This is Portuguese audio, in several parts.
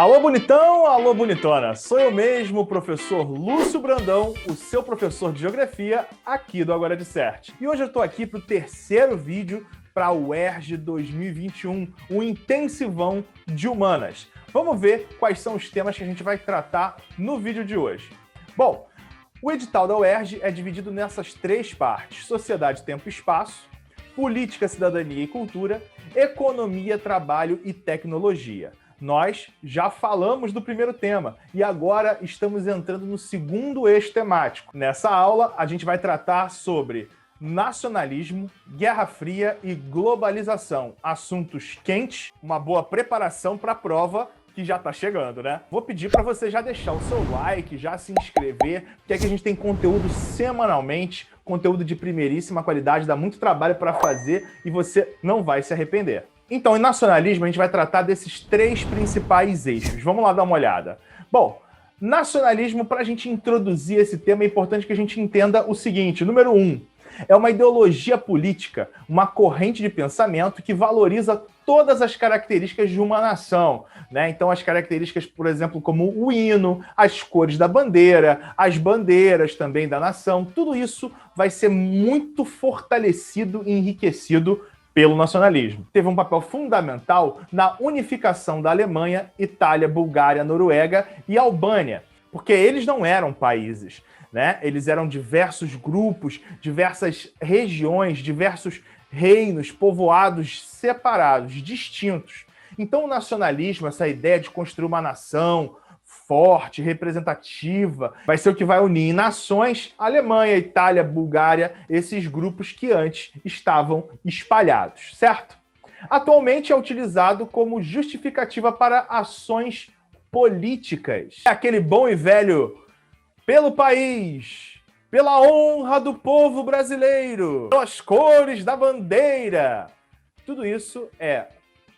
Alô, bonitão, alô, bonitona. Sou eu mesmo, o professor Lúcio Brandão, o seu professor de Geografia aqui do Agora de Cert. E hoje eu estou aqui para o terceiro vídeo para o UERJ 2021, o intensivão de humanas. Vamos ver quais são os temas que a gente vai tratar no vídeo de hoje. Bom, o edital da UERJ é dividido nessas três partes: sociedade, tempo e espaço, política, cidadania e cultura, economia, trabalho e tecnologia. Nós já falamos do primeiro tema e agora estamos entrando no segundo eixo temático. Nessa aula, a gente vai tratar sobre nacionalismo, Guerra Fria e globalização. Assuntos quentes, uma boa preparação para a prova que já está chegando, né? Vou pedir para você já deixar o seu like, já se inscrever, porque aqui a gente tem conteúdo semanalmente, conteúdo de primeiríssima qualidade, dá muito trabalho para fazer e você não vai se arrepender. Então, em nacionalismo, a gente vai tratar desses três principais eixos. Vamos lá dar uma olhada. Bom, nacionalismo, para a gente introduzir esse tema, é importante que a gente entenda o seguinte. Número 1, é uma ideologia política, uma corrente de pensamento que valoriza todas as características de uma nação, né? Então, as características, por exemplo, como o hino, as cores da bandeira, as bandeiras também da nação, tudo isso vai ser muito fortalecido e enriquecido pelo nacionalismo. Teve um papel fundamental na unificação da Alemanha, Itália, Bulgária, Noruega e Albânia, porque eles não eram países, né? Eles eram diversos grupos, diversas regiões, diversos reinos, povoados separados, distintos. Então o nacionalismo, essa ideia de construir uma nação forte, representativa, vai ser o que vai unir nações, Alemanha, Itália, Bulgária, esses grupos que antes estavam espalhados, certo? Atualmente é utilizado como justificativa para ações políticas. É aquele bom e velho pelo país, pela honra do povo brasileiro, pelas cores da bandeira. Tudo isso é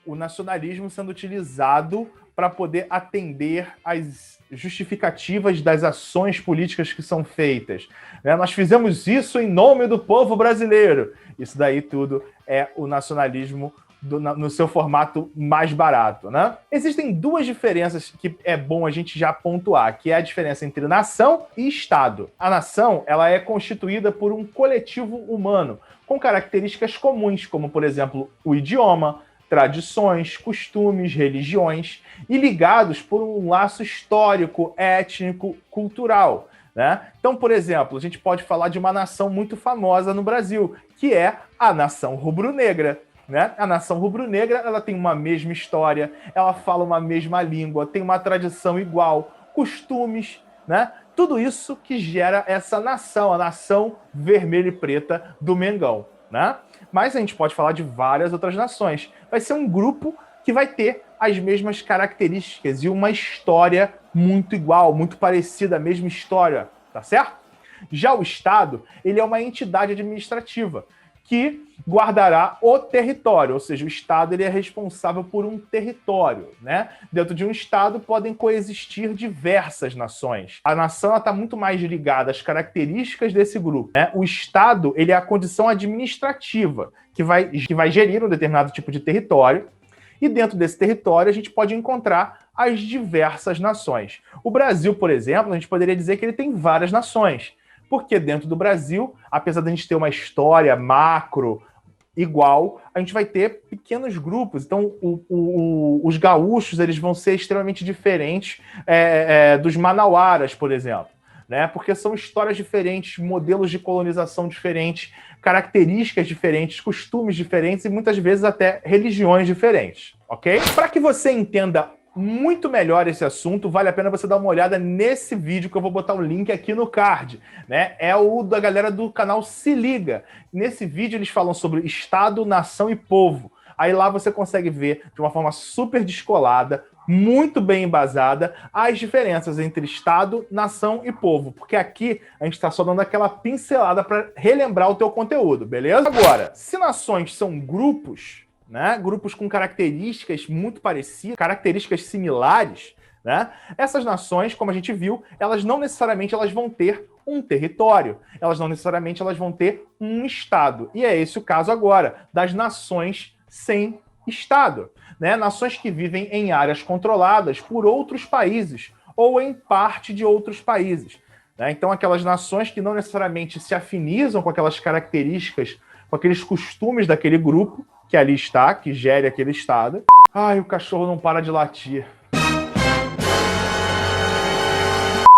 o nacionalismo sendo utilizado para poder atender às justificativas das ações políticas que são feitas. Nós fizemos isso em nome do povo brasileiro. Isso daí tudo é o nacionalismo no seu formato mais barato, né? Existem duas diferenças que é bom a gente já pontuar, que é a diferença entre nação e Estado. A nação, ela é constituída por um coletivo humano, com características comuns, como, por exemplo, o idioma, tradições, costumes, religiões, e ligados por um laço histórico, étnico, cultural, né? Então, por exemplo, a gente pode falar de uma nação muito famosa no Brasil, que é a nação rubro-negra, né? A nação rubro-negra, ela tem uma mesma história, ela fala uma mesma língua, tem uma tradição igual, costumes, né? Tudo isso que gera essa nação, a nação vermelha e preta do Mengão, né? Mas a gente pode falar de várias outras nações. Vai ser um grupo que vai ter as mesmas características e uma história muito igual, muito parecida, a mesma história, tá certo? Já o Estado, ele é uma entidade administrativa que guardará o território, ou seja, o Estado ele é responsável por um território, né? Dentro de um Estado podem coexistir diversas nações. A nação está muito mais ligada às características desse grupo, né? O Estado ele é a condição administrativa que vai gerir um determinado tipo de território, e dentro desse território a gente pode encontrar as diversas nações. O Brasil, por exemplo, a gente poderia dizer que ele tem várias nações, porque dentro do Brasil, apesar de a gente ter uma história macro igual, a gente vai ter pequenos grupos. Então, os gaúchos eles vão ser extremamente diferentes dos manauaras, por exemplo, né? Porque são histórias diferentes, modelos de colonização diferentes, características diferentes, costumes diferentes e muitas vezes até religiões diferentes, ok? Para que você entenda muito melhor esse assunto, vale a pena você dar uma olhada nesse vídeo que eu vou botar o link aqui no card, né? É o da galera do canal Se Liga. Nesse vídeo eles falam sobre Estado, nação e povo. Aí lá você consegue ver de uma forma super descolada, muito bem embasada, as diferenças entre Estado, nação e povo. Porque aqui a gente está só dando aquela pincelada para relembrar o teu conteúdo, beleza? Agora, se nações são grupos, né? Grupos com características muito parecidas, características similares, né? Essas nações, como a gente viu, elas não necessariamente vão ter um território, elas não necessariamente vão ter um Estado. E é esse o caso agora das nações sem Estado, né? Nações que vivem em áreas controladas por outros países ou em parte de outros países, né? Então, aquelas nações que não necessariamente se afinizam com aquelas características, com aqueles costumes daquele grupo que ali está, que gere aquele Estado. Ai, o cachorro não para de latir.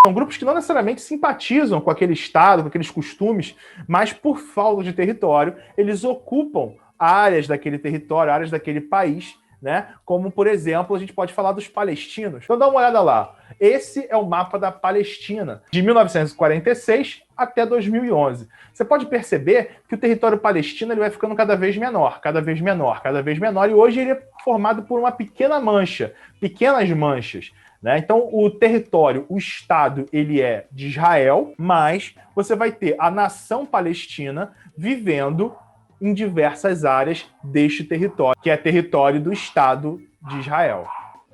São grupos que não necessariamente simpatizam com aquele Estado, com aqueles costumes, mas por falta de território, eles ocupam áreas daquele território, áreas daquele país, né? Como, por exemplo, a gente pode falar dos palestinos. Então dá uma olhada lá. Esse é o mapa da Palestina, de 1946 até 2011. Você pode perceber que o território palestino ele vai ficando cada vez menor, cada vez menor, cada vez menor, e hoje ele é formado por uma pequena mancha, pequenas manchas, né? Então, o território, o Estado, ele é de Israel, mas você vai ter a nação palestina vivendo em diversas áreas deste território, que é território do Estado de Israel.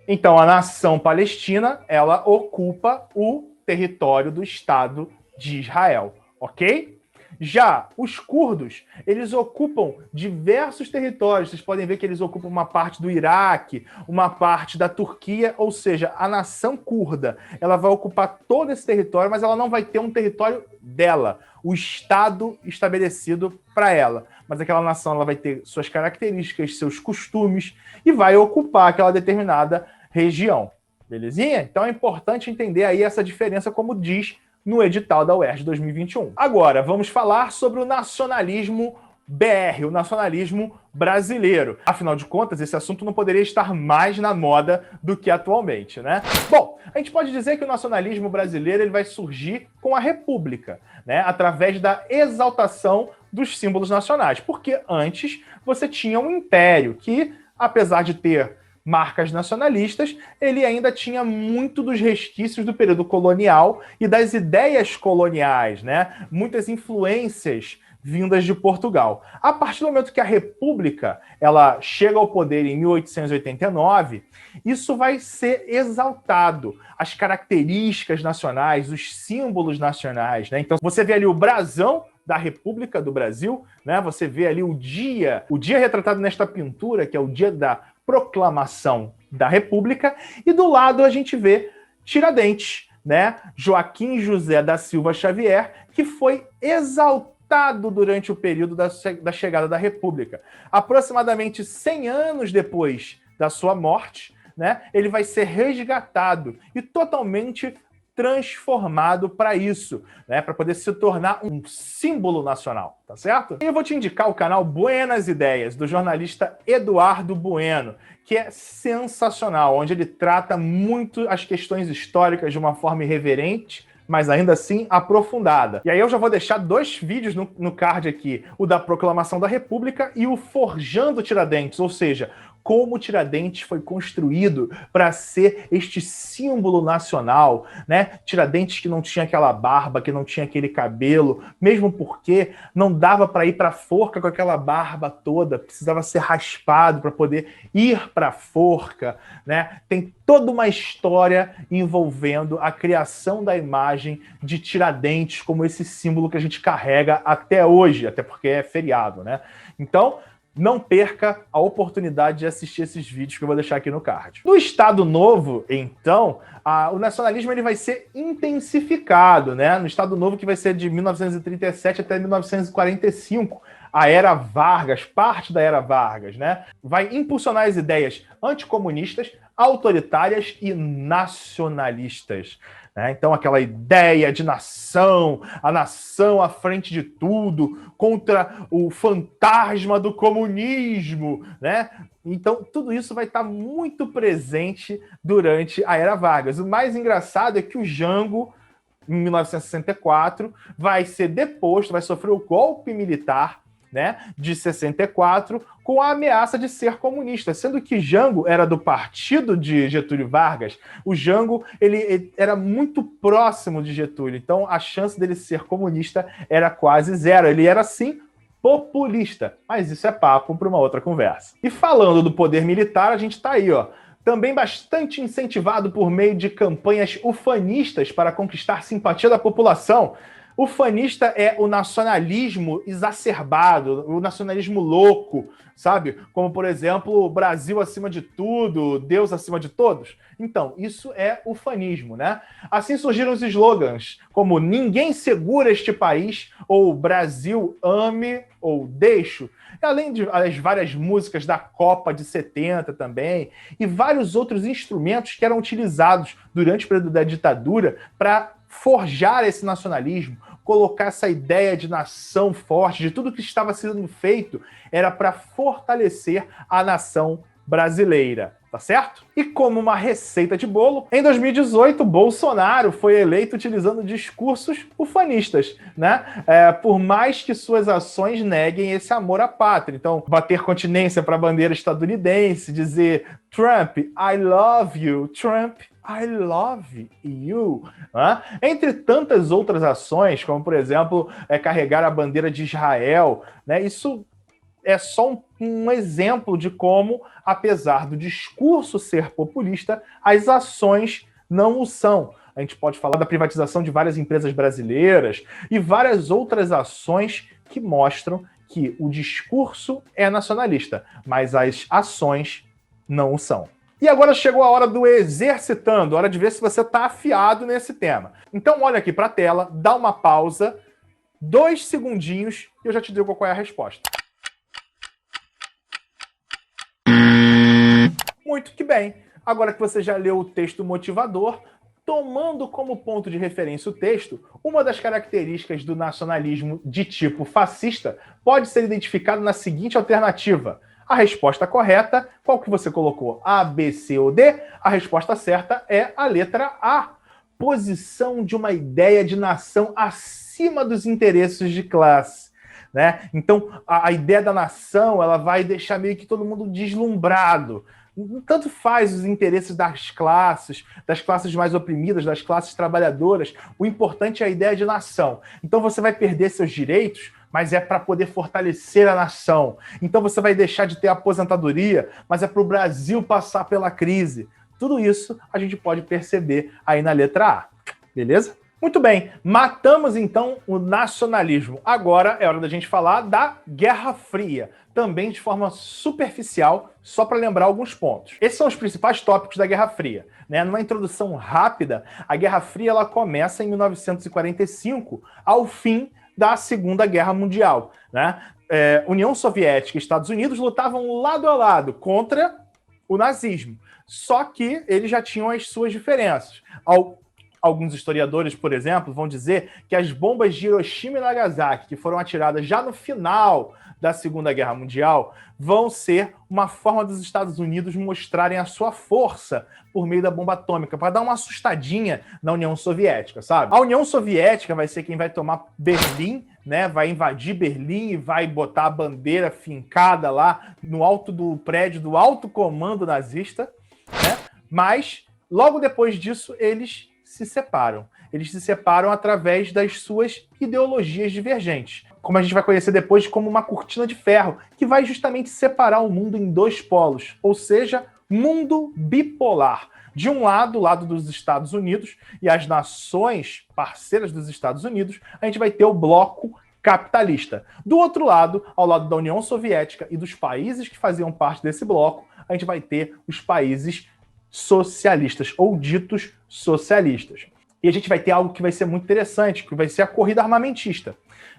Então, a nação palestina, ela ocupa o território do Estado de Israel, ok? Já os curdos, eles ocupam diversos territórios. Vocês podem ver que eles ocupam uma parte do Iraque, uma parte da Turquia, ou seja, a nação curda, ela vai ocupar todo esse território, mas ela não vai ter um território dela, o Estado estabelecido para ela. Mas aquela nação ela vai ter suas características, seus costumes e vai ocupar aquela determinada região. Belezinha? Então é importante entender aí essa diferença, como diz no edital da UERJ 2021. Agora, vamos falar sobre o nacionalismo BR, o nacionalismo brasileiro. Afinal de contas, esse assunto não poderia estar mais na moda do que atualmente, né? Bom, a gente pode dizer que o nacionalismo brasileiro ele vai surgir com a República, né? Através da exaltação dos símbolos nacionais. Porque antes você tinha um império que, apesar de ter marcas nacionalistas, ele ainda tinha muito dos resquícios do período colonial e das ideias coloniais, né? Muitas influências vindas de Portugal. A partir do momento que a República ela chega ao poder em 1889, isso vai ser exaltado. As características nacionais, os símbolos nacionais, né? Então você vê ali o brasão da República do Brasil, né? Você vê ali o dia retratado nesta pintura, que é o dia da proclamação da República, e do lado a gente vê Tiradentes, né? Joaquim José da Silva Xavier, que foi exaltado durante o período da chegada da República. Aproximadamente 100 anos depois da sua morte, né? Ele vai ser resgatado e totalmente transformado para isso, né? Para poder se tornar um símbolo nacional, tá certo? E eu vou te indicar o canal Buenas Ideias, do jornalista Eduardo Bueno, que é sensacional, onde ele trata muito as questões históricas de uma forma irreverente, mas ainda assim aprofundada. E aí eu já vou deixar 2 vídeos no card aqui, o da Proclamação da República e o Forjando Tiradentes, ou seja, como Tiradentes foi construído para ser este símbolo nacional, né? Tiradentes que não tinha aquela barba, que não tinha aquele cabelo, mesmo porque não dava para ir para a forca com aquela barba toda, precisava ser raspado para poder ir para a forca, né? Tem toda uma história envolvendo a criação da imagem de Tiradentes como esse símbolo que a gente carrega até hoje, até porque é feriado, né? Então, não perca a oportunidade de assistir esses vídeos que eu vou deixar aqui no card. No Estado Novo, então, o nacionalismo ele vai ser intensificado, né? No Estado Novo, que vai ser de 1937 até 1945, a Era Vargas, parte da Era Vargas, né? Vai impulsionar as ideias anticomunistas, autoritárias e nacionalistas. Então, aquela ideia de nação, a nação à frente de tudo, contra o fantasma do comunismo, né? Então, tudo isso vai estar muito presente durante a Era Vargas. O mais engraçado é que o Jango, em 1964, vai ser deposto, vai sofrer o golpe militar, né, de 64, com a ameaça de ser comunista, sendo que Jango era do partido de Getúlio Vargas. O Jango ele era muito próximo de Getúlio, então a chance dele ser comunista era quase zero. Ele era, sim, populista, mas isso é papo para uma outra conversa. E falando do poder militar, a gente está aí, ó, também bastante incentivado por meio de campanhas ufanistas para conquistar simpatia da população. Ufanista é o nacionalismo exacerbado, o nacionalismo louco, sabe? Como, por exemplo, Brasil acima de tudo, Deus acima de todos. Então, isso é ufanismo, né? Assim surgiram os slogans como ninguém segura este país, ou Brasil ame, ou deixo. Além das várias músicas da Copa de 70 também, e vários outros instrumentos que eram utilizados durante o período da ditadura para forjar esse nacionalismo, colocar essa ideia de nação forte, de tudo que estava sendo feito, era para fortalecer a nação brasileira, tá certo? E como uma receita de bolo, em 2018, Bolsonaro foi eleito utilizando discursos ufanistas, né? Por mais que suas ações neguem esse amor à pátria. Então, bater continência para a bandeira estadunidense, dizer Trump, I love you, Trump, I love you. Né? Entre tantas outras ações, como, por exemplo, carregar a bandeira de Israel, né? Isso é só um exemplo de como, apesar do discurso ser populista, as ações não o são. A gente pode falar da privatização de várias empresas brasileiras e várias outras ações que mostram que o discurso é nacionalista, mas as ações não o são. E agora chegou a hora do exercitando, hora de ver se você está afiado nesse tema. Então olha aqui para a tela, dá uma pausa, 2 segundinhos e eu já te digo qual é a resposta. Muito que bem. Agora que você já leu o texto motivador, tomando como ponto de referência o texto, uma das características do nacionalismo de tipo fascista pode ser identificado na seguinte alternativa. A resposta correta, qual que você colocou? A, B, C ou D? A resposta certa é a letra A. Posição de uma ideia de nação acima dos interesses de classe. Né? Então, a ideia da nação ela vai deixar meio que todo mundo deslumbrado. Tanto faz os interesses das classes mais oprimidas, das classes trabalhadoras. O importante é a ideia de nação. Então você vai perder seus direitos, mas é para poder fortalecer a nação. Então você vai deixar de ter aposentadoria, mas é para o Brasil passar pela crise. Tudo isso a gente pode perceber aí na letra A. Beleza? Muito bem, matamos então o nacionalismo. Agora é hora da gente falar da Guerra Fria, também de forma superficial, só para lembrar alguns pontos. Esses são os principais tópicos da Guerra Fria. Né? Numa introdução rápida, a Guerra Fria ela começa em 1945, ao fim da Segunda Guerra Mundial. Né? União Soviética e Estados Unidos lutavam lado a lado contra o nazismo, só que eles já tinham as suas diferenças. Alguns historiadores, por exemplo, vão dizer que as bombas de Hiroshima e Nagasaki, que foram atiradas já no final da Segunda Guerra Mundial, vão ser uma forma dos Estados Unidos mostrarem a sua força por meio da bomba atômica, para dar uma assustadinha na União Soviética, sabe? A União Soviética vai ser quem vai tomar Berlim, né? Vai invadir Berlim e vai botar a bandeira fincada lá no alto do prédio do alto comando nazista, né? Mas, logo depois disso, eles se separam. Eles se separam através das suas ideologias divergentes. Como a gente vai conhecer depois, como uma cortina de ferro, que vai justamente separar o mundo em 2 polos, ou seja, mundo bipolar. De um lado, o lado dos Estados Unidos e as nações parceiras dos Estados Unidos, a gente vai ter o bloco capitalista. Do outro lado, ao lado da União Soviética e dos países que faziam parte desse bloco, a gente vai ter os países socialistas, ou ditos socialistas. E a gente vai ter algo que vai ser muito interessante, que vai ser a corrida armamentista.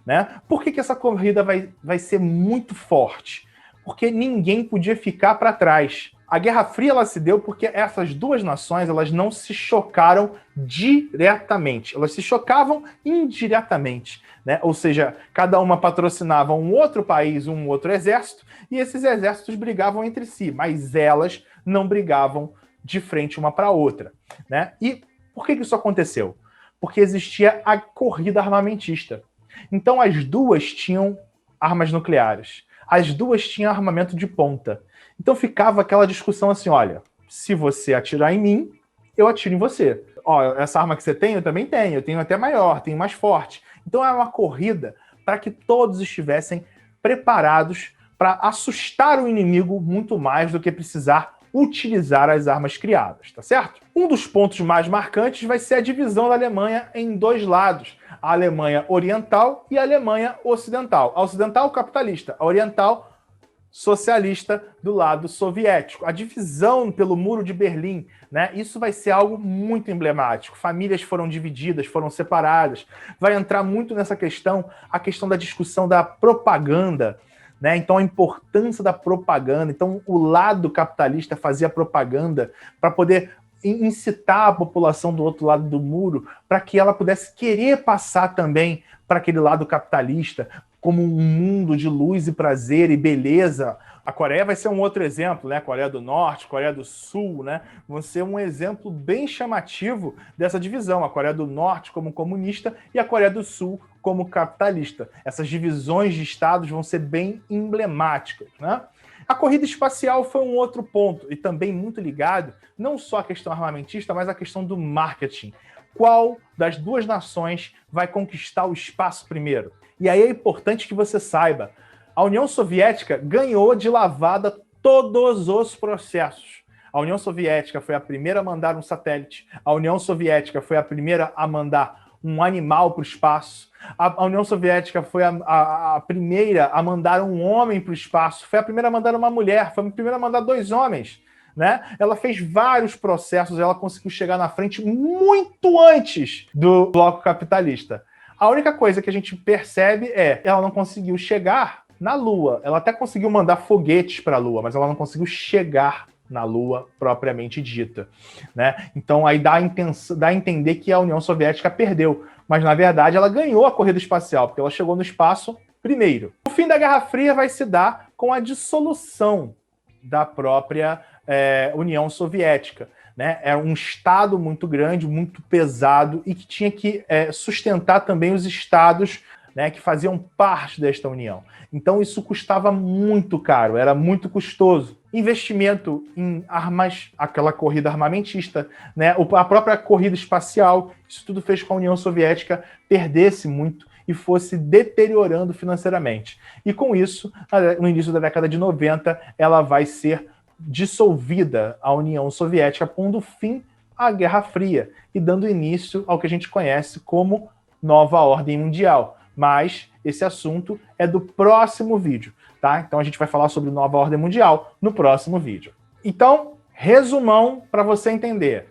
Né? Por que essa corrida vai ser muito forte? Porque ninguém podia ficar para trás. A Guerra Fria ela se deu porque essas 2 nações elas não se chocaram diretamente, elas se chocavam indiretamente. Né? Ou seja, cada uma patrocinava um outro país, um outro exército, e esses exércitos brigavam entre si, mas elas não brigavam de frente uma para a outra. Né? E por que isso aconteceu? Porque existia a corrida armamentista. Então as 2 tinham armas nucleares, as 2 tinham armamento de ponta. Então ficava aquela discussão assim, olha, se você atirar em mim, eu atiro em você. Ó, essa arma que você tem, eu também tenho, eu tenho até maior, tenho mais forte. Então é uma corrida para que todos estivessem preparados para assustar o inimigo muito mais do que precisar utilizar as armas criadas, tá certo? Um dos pontos mais marcantes vai ser a divisão da Alemanha em 2 lados. a Alemanha Oriental e a Alemanha Ocidental. A ocidental capitalista, a oriental socialista do lado soviético. A divisão pelo Muro de Berlim, né? Isso vai ser algo muito emblemático. Famílias foram divididas, foram separadas. Vai entrar muito nessa questão, a questão da discussão da propaganda, né? Então, a importância da propaganda. Então, o lado capitalista fazia propaganda para poder incitar a população do outro lado do muro para que ela pudesse querer passar também para aquele lado capitalista, como um mundo de luz e prazer e beleza. A Coreia vai ser um outro exemplo, né? A Coreia do Norte, Coreia do Sul, né? Vão ser um exemplo bem chamativo dessa divisão. A Coreia do Norte como comunista e a Coreia do Sul como capitalista. Essas divisões de estados vão ser bem emblemáticas, né? A corrida espacial foi um outro ponto, e também muito ligado, não só à questão armamentista, mas à questão do marketing. Qual das duas nações vai conquistar o espaço primeiro? E aí é importante que você saiba, a União Soviética ganhou de lavada todos os processos. A União Soviética foi a primeira a mandar um satélite, a União Soviética foi a primeira a mandar um animal para o espaço, a União Soviética foi a primeira a mandar um homem para o espaço, foi a primeira a mandar uma mulher, foi a primeira a mandar 2 homens. Né? Ela fez vários processos, ela conseguiu chegar na frente muito antes do bloco capitalista. A única coisa que a gente percebe é que ela não conseguiu chegar na Lua. Ela até conseguiu mandar foguetes para a Lua, mas ela não conseguiu chegar na Lua propriamente dita, né? Então aí dá a entender que a União Soviética perdeu, mas na verdade ela ganhou a corrida espacial, porque ela chegou no espaço primeiro. O fim da Guerra Fria vai se dar com a dissolução da própria União Soviética, né? Era um estado muito grande, muito pesado e que tinha que sustentar também os estados, né, que faziam parte desta união. Então isso custava muito caro, era muito custoso. Investimento em armas, aquela corrida armamentista, né, a própria corrida espacial, isso tudo fez com que a União Soviética perdesse muito e fosse deteriorando financeiramente. E com isso, no início da década de 90, ela vai ser dissolvida, a União Soviética, pondo fim à Guerra Fria e dando início ao que a gente conhece como Nova Ordem Mundial. Mas esse assunto é do próximo vídeo, tá? Então a gente vai falar sobre Nova Ordem Mundial no próximo vídeo. Então, resumão para você entender.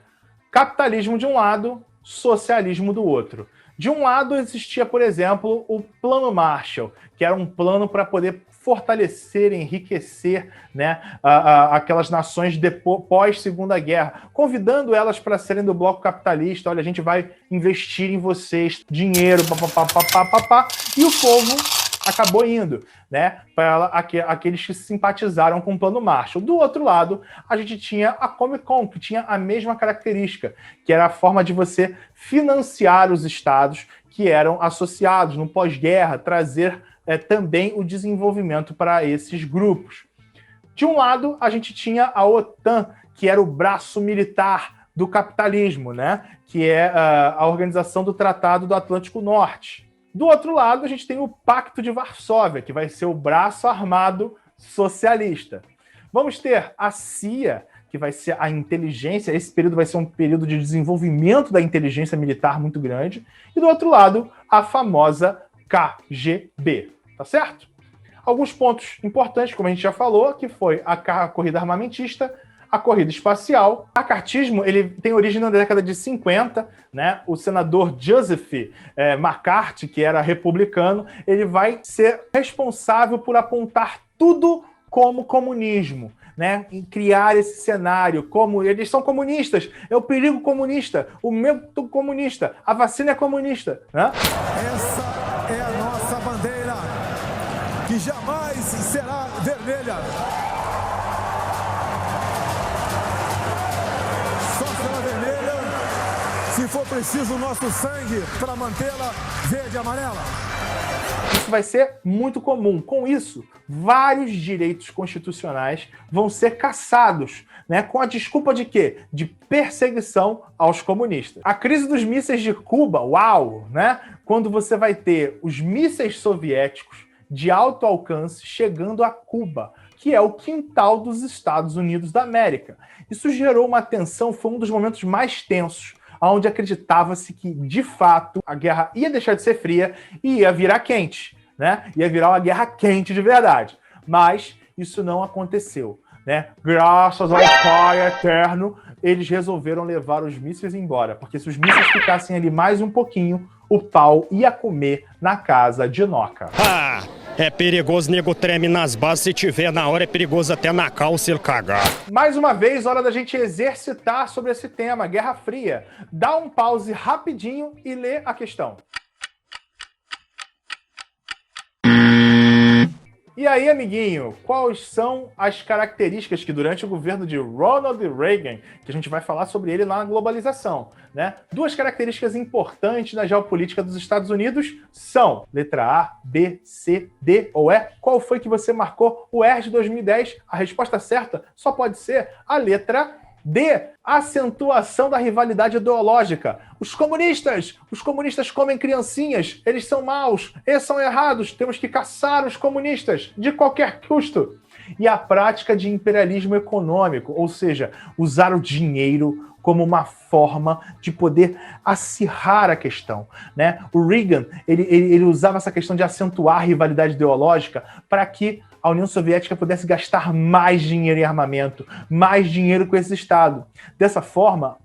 Capitalismo de um lado, socialismo do outro. De um lado existia, por exemplo, o Plano Marshall, que era um plano para poder fortalecer, enriquecer, né, aquelas nações pós-Segunda Guerra, convidando elas para serem do bloco capitalista. Olha, a gente vai investir em vocês, dinheiro, papapá, e o povo acabou indo, né, para aqueles que simpatizaram com o Plano Marshall. Do outro lado, a gente tinha a Comic Con, que tinha a mesma característica, que era a forma de você financiar os estados que eram associados no pós-guerra, trazer também o desenvolvimento para esses grupos. De um lado, a gente tinha a OTAN, que era o braço militar do capitalismo, né? Que é a organização do Tratado do Atlântico Norte. Do outro lado, a gente tem o Pacto de Varsóvia, que vai ser o braço armado socialista. Vamos ter a CIA, que vai ser a inteligência. Esse período vai ser um período de desenvolvimento da inteligência militar muito grande. E do outro lado, a famosa KGB, tá certo? Alguns pontos importantes, como a gente já falou, que foi a corrida armamentista, a corrida espacial. O macartismo, ele tem origem na década de 50, né? O senador Joseph McCarthy, que era republicano, ele vai ser responsável por apontar tudo como comunismo, né? Em criar esse cenário, como eles são comunistas, é o perigo comunista, o método comunista, a vacina é comunista, né? Essa é a nossa bandeira, que jamais será vermelha. Só será vermelha se for preciso o nosso sangue para mantê-la verde e amarela. Isso vai ser muito comum. Com isso, vários direitos constitucionais vão ser cassados, né? Com a desculpa de quê? De perseguição aos comunistas. A crise dos mísseis de Cuba, uau, né? Quando você vai ter os mísseis soviéticos de alto alcance chegando a Cuba, que é o quintal dos Estados Unidos da América. Isso gerou uma tensão, foi um dos momentos mais tensos. onde acreditava-se que, de fato, a guerra ia deixar de ser fria e ia virar quente, né? Ia virar uma guerra quente de verdade. Mas isso não aconteceu, né? Graças ao Pai Eterno, eles resolveram levar os mísseis embora, porque se os mísseis ficassem ali mais um pouquinho, o pau ia comer na casa de Noca. Ah, é perigoso, nego treme nas bases, se tiver na hora é perigoso até na calça ele cagar. Mais uma vez, hora da gente exercitar sobre esse tema, Guerra Fria. Dá um pause rapidinho e lê a questão. E aí, amiguinho, quais são as características que durante o governo de Ronald Reagan, que a gente vai falar sobre ele lá na globalização, né? Duas características importantes na geopolítica dos Estados Unidos são letra A, B, C, D ou E. Qual foi que você marcou o ERJ 2010? A resposta certa só pode ser a letra D, acentuação da rivalidade ideológica. Os comunistas comem criancinhas, eles são maus, eles são errados, temos que caçar os comunistas de qualquer custo. E a prática de imperialismo econômico, ou seja, usar o dinheiro como uma forma de poder acirrar a questão, né? O Reagan, ele usava essa questão de acentuar a rivalidade ideológica para que a União Soviética pudesse gastar mais dinheiro em armamento, mais dinheiro com esse Estado. Dessa forma,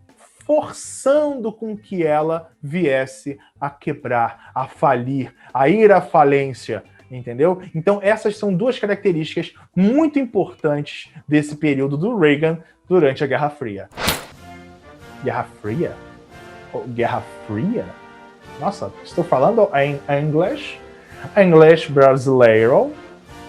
forçando com que ela viesse a quebrar, a falir, a ir à falência, entendeu? Então essas são duas características muito importantes desse período do Reagan durante a Guerra Fria. Guerra Fria? Oh, Guerra Fria? Nossa, estou falando em inglês? Inglês brasileiro.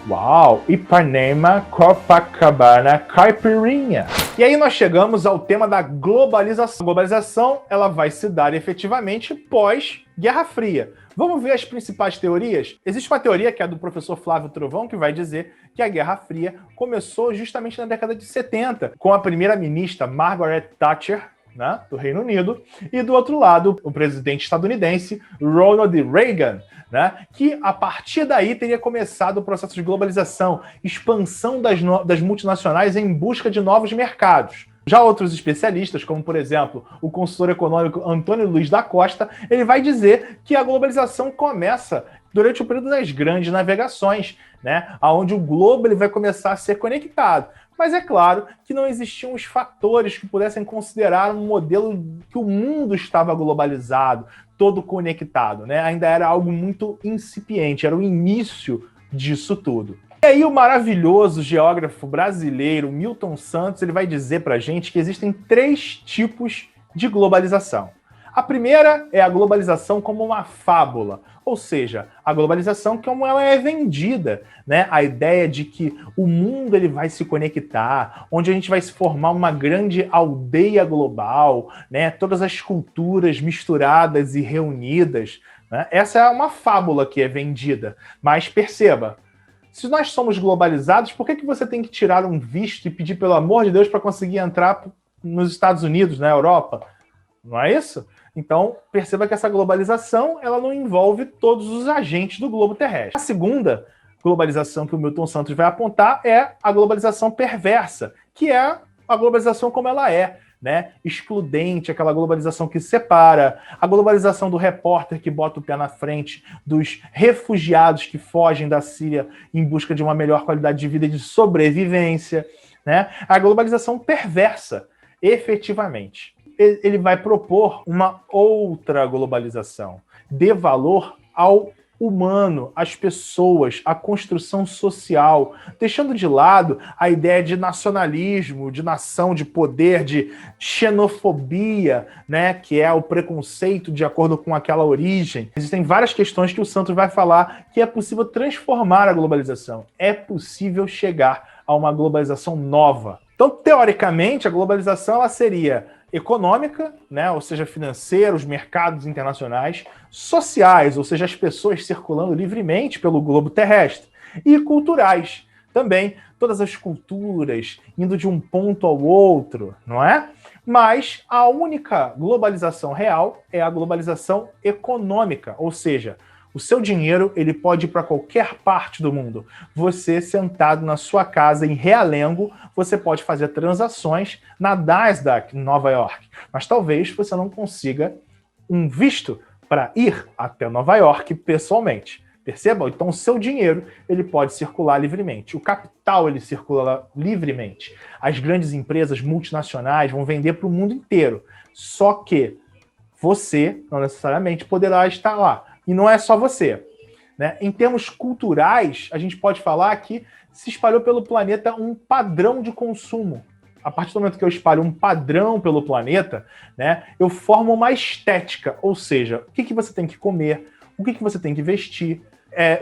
Uau! Ipanema, Copacabana, Caipirinha. E aí nós chegamos ao tema da globalização. A globalização, ela vai se dar efetivamente pós-Guerra Fria. Vamos ver as principais teorias? Existe uma teoria que é do professor Flávio Trovão, que vai dizer que a Guerra Fria começou justamente na década de 70, com a primeira-ministra Margaret Thatcher, né, do Reino Unido, e do outro lado, o presidente estadunidense Ronald Reagan, né, que a partir daí teria começado o processo de globalização, expansão das multinacionais em busca de novos mercados. Já outros especialistas, como por exemplo o consultor econômico Antônio Luiz da Costa, ele vai dizer que a globalização começa durante o período das grandes navegações, né, onde o globo ele vai começar a ser conectado. Mas é claro que não existiam os fatores que pudessem considerar um modelo que o mundo estava globalizado, todo conectado, né? Ainda era algo muito incipiente, era o início disso tudo. E aí o maravilhoso geógrafo brasileiro Milton Santos, ele vai dizer pra gente que existem 3 tipos de globalização. A primeira é a globalização como uma fábula, ou seja, a globalização como ela é vendida, né? A ideia de que o mundo ele vai se conectar, onde a gente vai se formar uma grande aldeia global, né? Todas as culturas misturadas e reunidas, né? Essa é uma fábula que é vendida, mas perceba, se nós somos globalizados, por que você tem que tirar um visto e pedir pelo amor de Deus para conseguir entrar nos Estados Unidos, na Europa? Não é isso? Então, perceba que essa globalização ela não envolve todos os agentes do globo terrestre. A segunda globalização que o Milton Santos vai apontar é a globalização perversa, que é a globalização como ela é, né? Excludente, aquela globalização que separa, a globalização do repórter que bota o pé na frente, dos refugiados que fogem da Síria em busca de uma melhor qualidade de vida e de sobrevivência, né? A globalização perversa, efetivamente. Ele vai propor uma outra globalização, dê valor ao humano, às pessoas, à construção social, deixando de lado a ideia de nacionalismo, de nação, de poder, de xenofobia, né, que é o preconceito de acordo com aquela origem. Existem várias questões que o Santos vai falar que é possível transformar a globalização, é possível chegar a uma globalização nova. Então, teoricamente, a globalização ela seria econômica, né, ou seja, financeira, os mercados internacionais, sociais, ou seja, as pessoas circulando livremente pelo globo terrestre, e culturais, também todas as culturas indo de um ponto ao outro, não é? Mas a única globalização real é a globalização econômica, ou seja, O seu dinheiro, ele pode ir para qualquer parte do mundo. Você, sentado na sua casa em Realengo, você pode fazer transações na Nasdaq, em Nova York. Mas talvez você não consiga um visto para ir até Nova York pessoalmente. Percebam? Então, o seu dinheiro, ele pode circular livremente. O capital, ele circula livremente. As grandes empresas multinacionais vão vender para o mundo inteiro. Só que você, não necessariamente, poderá estar lá. E não é só você, né? Em termos culturais, a gente pode falar que se espalhou pelo planeta um padrão de consumo. A partir do momento que eu espalho um padrão pelo planeta, né, eu formo uma estética. Ou seja, o que você tem que comer, o que você tem que vestir.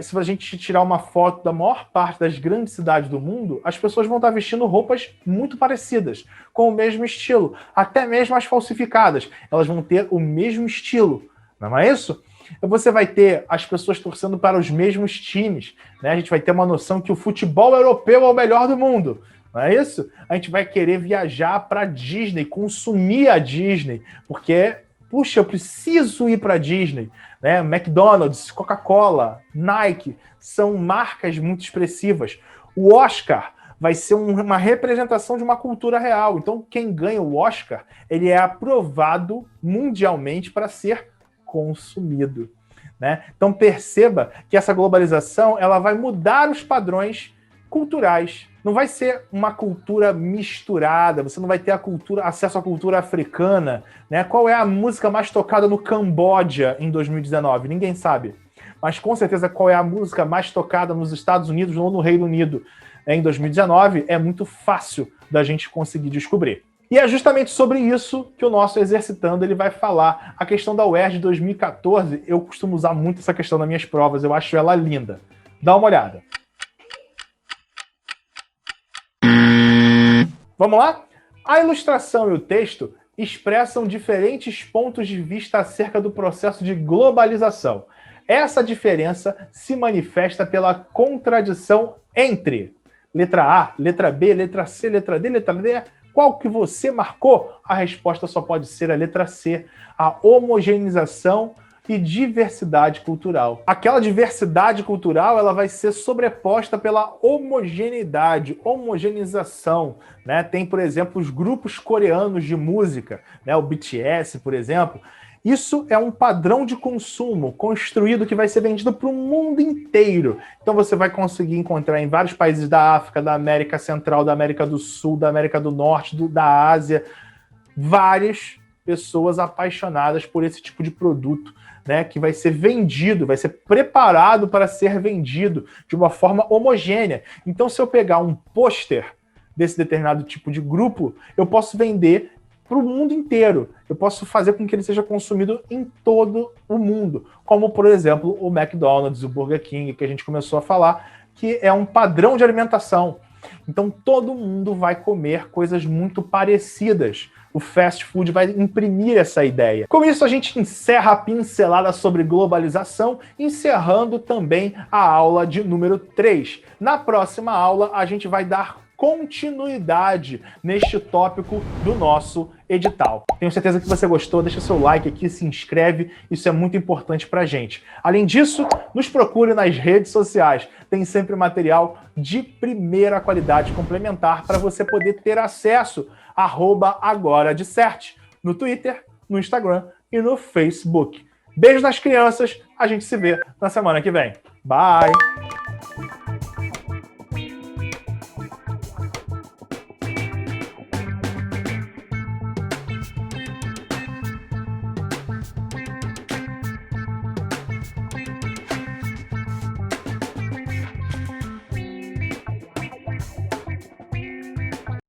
Se a gente tirar uma foto da maior parte das grandes cidades do mundo, as pessoas vão estar vestindo roupas muito parecidas, com o mesmo estilo, até mesmo as falsificadas. Elas vão ter o mesmo estilo, não é isso? Você vai ter as pessoas torcendo para os mesmos times, né? A gente vai ter uma noção que o futebol europeu é o melhor do mundo, não é isso? A gente vai querer viajar para a Disney, consumir a Disney, porque, puxa, eu preciso ir para a Disney. Né? McDonald's, Coca-Cola, Nike, são marcas muito expressivas. O Oscar vai ser uma representação de uma cultura real. Então, quem ganha o Oscar, ele é aprovado mundialmente para ser consumido. Né? Então, perceba que essa globalização ela vai mudar os padrões culturais. Não vai ser uma cultura misturada, você não vai ter acesso à cultura africana, né? Qual é a música mais tocada no Camboja em 2019? Ninguém sabe. Mas com certeza qual é a música mais tocada nos Estados Unidos ou no Reino Unido em 2019 é muito fácil da gente conseguir descobrir. E é justamente sobre isso que o nosso Exercitando ele vai falar. A questão da UERJ de 2014, eu costumo usar muito essa questão nas minhas provas, eu acho ela linda. Dá uma olhada. Vamos lá? A ilustração e o texto expressam diferentes pontos de vista acerca do processo de globalização. Essa diferença se manifesta pela contradição entre letra A, letra B, letra C, letra D, letra D. Qual que você marcou? A resposta só pode ser a letra C, a homogeneização e diversidade cultural. Aquela diversidade cultural ela vai ser sobreposta pela homogeneidade, homogeneização. Né? Tem, por exemplo, os grupos coreanos de música, né? O BTS, por exemplo. Isso é um padrão de consumo construído que vai ser vendido para o mundo inteiro. Então você vai conseguir encontrar em vários países da África, da América Central, da América do Sul, da América do Norte, da Ásia, várias pessoas apaixonadas por esse tipo de produto. Né, que vai ser vendido, vai ser preparado para ser vendido de uma forma homogênea. Então, se eu pegar um pôster desse determinado tipo de grupo, eu posso vender para o mundo inteiro. Eu posso fazer com que ele seja consumido em todo o mundo. Como, por exemplo, o McDonald's, o Burger King, que a gente começou a falar, que é um padrão de alimentação. Então, todo mundo vai comer coisas muito parecidas. O fast food vai imprimir essa ideia. Com isso, a gente encerra a pincelada sobre globalização, encerrando também a aula de número 3. Na próxima aula, a gente vai dar continuidade neste tópico do nosso edital. Tenho certeza que você gostou, deixa seu like aqui, se inscreve, isso é muito importante pra gente. Além disso, nos procure nas redes sociais, tem sempre material de primeira qualidade complementar para você poder ter acesso, @agoradicerte, no Twitter, no Instagram e no Facebook. Beijo nas crianças, a gente se vê na semana que vem. Bye!